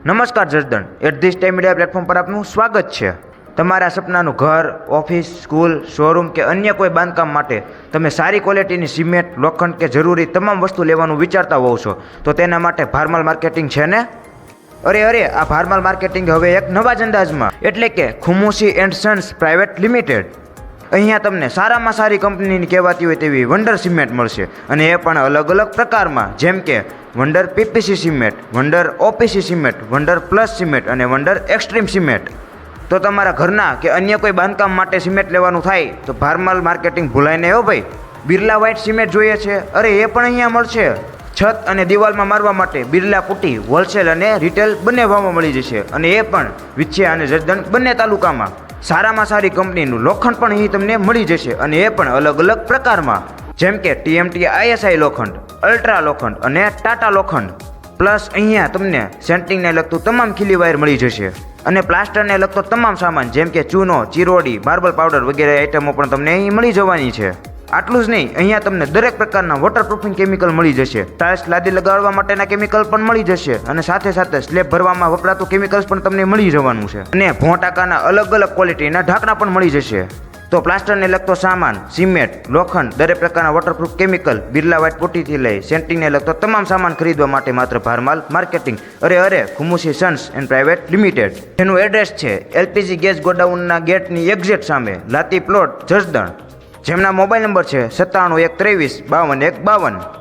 નમસ્કાર Jasdan at time media platform પર આપનું સ્વાગત છે। તમારા સપનાનું ઘર, ઓફિસ, સ્કૂલ, શોરૂમ કે અન્ય કોઈ બાંધકામ માટે તમે સારી ક્વોલિટીની સિમેન્ટ, લોખંડ કે જરૂરી તમામ વસ્તુ લેવાનું વિચારતા હોવ છો તો તેના માટે ભારમાલ માર્કેટિંગ છે ને? અરે આ ભારમાલ માર્કેટિંગ હવે એક નવા જ અંદાજમાં એટલે કે ખુમુસી એન્ડ સન્સ પ્રાઇવેટ લિમિટેડ। અહીંયા તમને સારામાં સારી કંપનીની કહેવાતી હોય તેવી વંડર સિમેન્ટ મળશે અને એ પણ અલગ અલગ પ્રકારમાં, જેમ કે wonder PPC cement, wonder OPC cement, wonder plus cement અને વંડર એક્સ્ટ્રીમ સિમેન્ટ। તો તમારા ઘરના કે અન્ય કોઈ બાંધકામ માટે સિમેન્ટ લેવાનું થાય તો ભારમાલ માર્કેટિંગ ભૂલાય નહીં હો ભાઈ। બિરલા વ્હાઇટ સિમેન્ટ જોઈએ છે? અરે એ પણ અહીંયા મળશે। છત અને દિવાલમાં મારવા માટે બિરલા પુટ્ટી હોલસેલ અને રિટેલ બંને ભાવમાં મળી જશે અને એ પણ વિછિયા અને જસદણ બંને તાલુકામાં। સારામાં સારી કંપનીનું લોખંડ પણ અહીં તમને મળી જશે અને એ પણ અલગ અલગ પ્રકારમાં, જેમ કે TMT ISI લોખંડ, અલ્ટ્રા લોખંડ અને ટાટા લોખંડ। પ્લસ અહીંયા તમને સેન્ટિંગને લગતું તમામ ખીલી વાયર મળી જશે અને પ્લાસ્ટરને લગતો તમામ સામાન, જેમ કે ચૂનો, ચીરોડી, માર્બલ પાવડર વગેરે આઇટમો પણ તમને અહીં મળી જવાની છે। આટલું જ નહીં, અહીંયા તમને દરેક પ્રકારના વોટરપ્રૂફિંગ કેમિકલ મળી જશે, ટાઇલ્સ લાદી લગાડવા માટેના કેમિકલ પણ મળી જશે અને સાથે સાથે સ્લેબ ભરવામાં વપરાતું કેમિકલ્સ પણ તમને મળી જવાનું છે અને ભોંટાકાના અલગ અલગ ક્વોલિટીના ઢાંકણા પણ મળી જશે। તો પ્લાસ્ટરને લગતો સામાન, સિમેન્ટ, લોખંડ, દરેક પ્રકારના વોટરપ્રૂફ કેમિકલ, બિરલા વ્હાઇટ પુટ્ટીથી લઈ સેન્ટિંગને લગતો તમામ સામાન ખરીદવા માટે માત્ર ભારમાલ માર્કેટિંગ અરે ખુમુસી સન્સ એન્ડ પ્રાઇવેટ લિમિટેડ, જેનું એડ્રેસ છે LPG ગેસ ગોડાઉનના ગેટની એક્ઝેક્ટ સામે, લાતી પ્લોટ, જસદણ, જેમના મોબાઈલ નંબર છે 97 123 52 152।